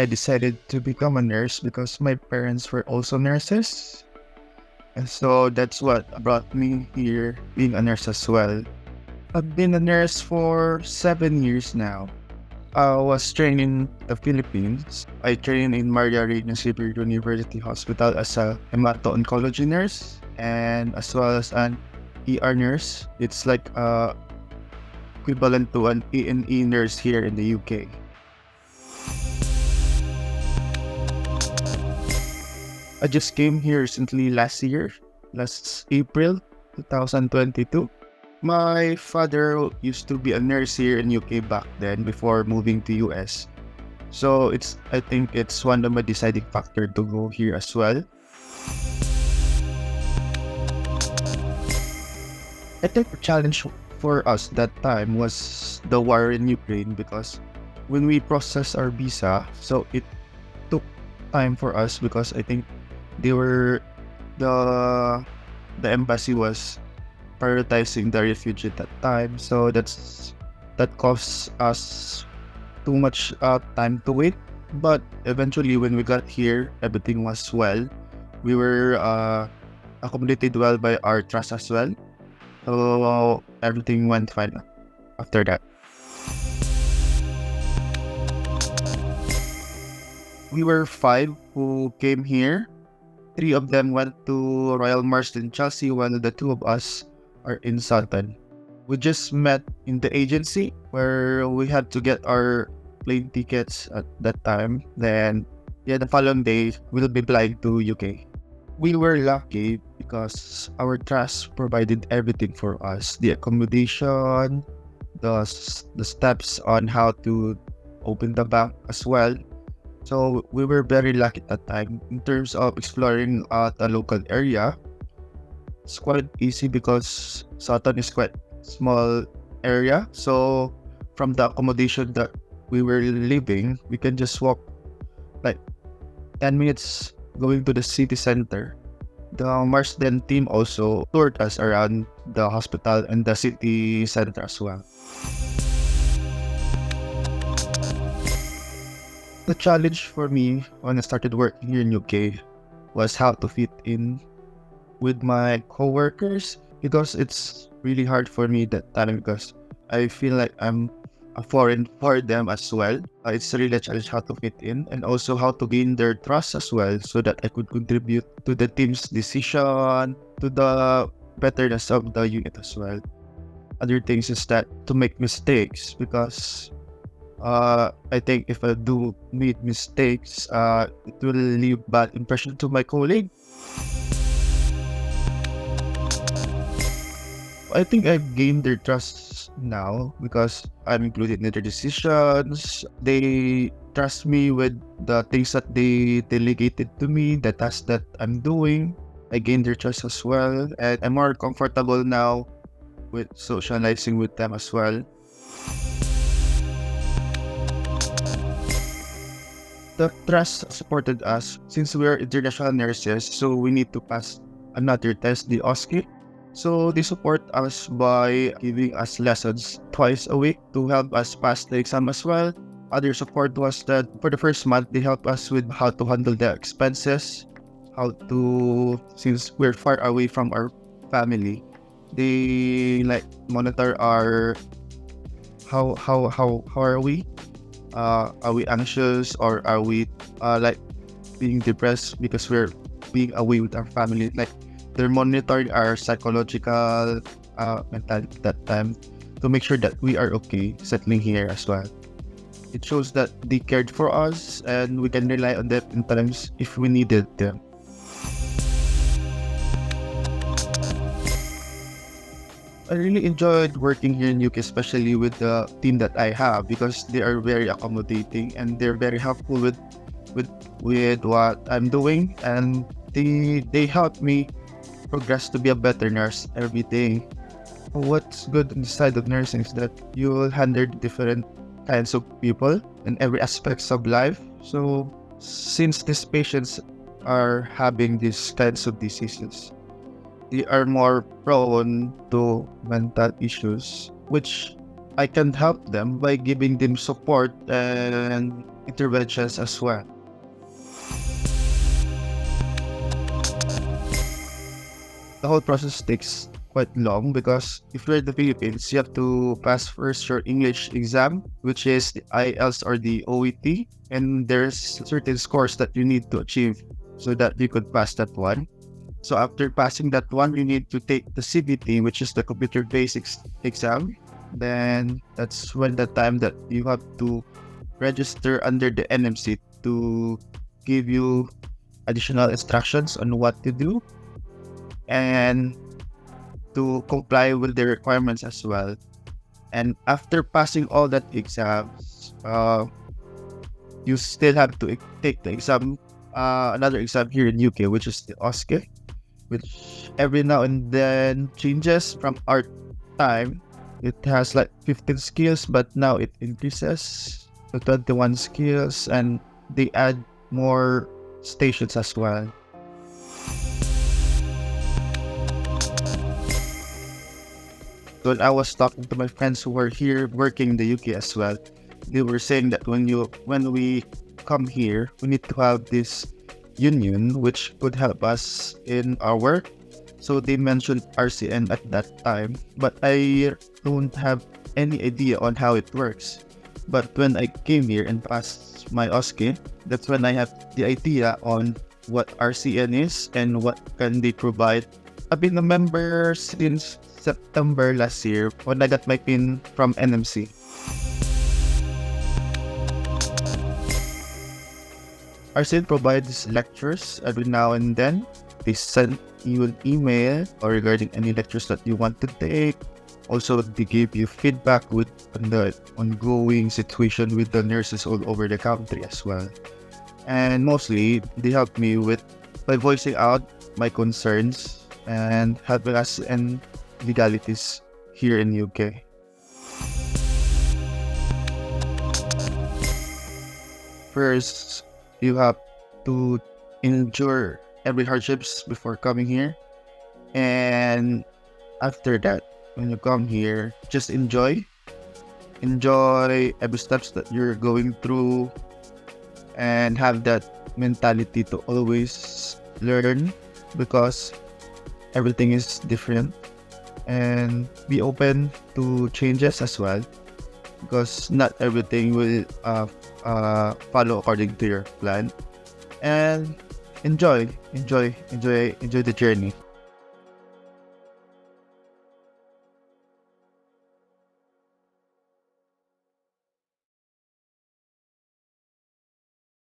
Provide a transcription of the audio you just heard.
I decided to become a nurse because my parents were also nurses. And so that's what brought me here, being a nurse as well. I've been a nurse for 7 years now. I was trained in the Philippines. I trained in Maria Reina Civil University Hospital as a hemato-oncology nurse and as well as an ER nurse. It's like equivalent to an IEN nurse here in the UK. I just came here recently last April 2022. My father used to be a nurse here in UK back then before moving to US. So I think it's one of my deciding factor to go here as well. I think the challenge for us that time was the war in Ukraine because when we processed our visa, so it took time for us because I think the embassy was prioritizing the refugee at that time, so that cost us too much time to wait. But eventually when we got here, everything was well. We were accommodated well by our trust as well, so everything went fine after that. We were 5 who came here. 3 of them went to Royal Marsden Chelsea, while the 2 of us are in Sutton. We just met in the agency where we had to get our plane tickets at that time. Then, the following day, we'll be flying to UK. We were lucky because our trust provided everything for us. The accommodation, the steps on how to open the bank as well. So we were very lucky at that time. In terms of exploring the local area, it's quite easy because Sutton is quite small area. So from the accommodation that we were living, we can just walk like 10 minutes going to the city center. The Marsden team also toured us around the hospital and the city center as well. The challenge for me when I started working here in UK was how to fit in with my coworkers, because it's really hard for me that time because I feel like I'm a foreign for them as well. It's really a challenge how to fit in and also how to gain their trust as well so that I could contribute to the team's decision, to the betterness of the unit as well. Other things is that to make mistakes because I think if I do make mistakes, it will leave bad impression to my colleague. I think I've gained their trust now because I'm included in their decisions. They trust me with the things that they delegated to me, the tasks that I'm doing. I gained their trust as well, and I'm more comfortable now with socializing with them as well. The trust supported us since we're international nurses, so we need to pass another test, the OSCE. So they support us by giving us lessons twice a week to help us pass the exam as well. Other support was that for the first month, they help us with how to handle the expenses, since we're far away from our family, they monitor our how are we? Are we anxious or are we being depressed because we're being away with our family? They're monitoring our psychological mentality at that time to make sure that we are okay settling here as well. It shows that they cared for us and we can rely on them in times if we needed them. I really enjoyed working here in UK, especially with the team that I have, because they are very accommodating and they're very helpful with what I'm doing, and they help me progress to be a better nurse every day. What's good inside of nursing is that you will handle different kinds of people in every aspects of life. So since these patients are having these kinds of diseases, they are more prone to mental issues, which I can help them by giving them support and interventions as well. The whole process takes quite long because if you're in the Philippines, you have to pass first your English exam, which is the IELTS or the OET, and there's certain scores that you need to achieve so that you could pass that one. So after passing that one, you need to take the CBT, which is the computer basics exam. Then that's when the time that you have to register under the NMC to give you additional instructions on what to do and to comply with the requirements as well. And after passing all that exams, you still have to take the exam, another exam here in UK, which is the OSCE, which every now and then changes from our time. It has like 15 skills, but now it increases to 21 skills, and they add more stations as well. When I was talking to my friends who were here working in the UK as well, they were saying that when we come here, we need to have this union which could help us in our work. So they mentioned RCN at that time, but I don't have any idea on how it works. But when I came here and passed my OSCE, that's when I have the idea on what RCN is and what can they provide. I've been a member since September last year when I got my pin from NMC. RCN provides lectures every now and then. They send you an email or regarding any lectures that you want to take. Also, they give you feedback on the ongoing situation with the nurses all over the country as well. And mostly, they help me by voicing out my concerns and helping us in legalities here in UK. First, you have to endure every hardships before coming here, and after that, when you come here, just enjoy every steps that you're going through, and have that mentality to always learn because everything is different, and be open to changes as well because not everything will follow according to your plan. And enjoy the journey.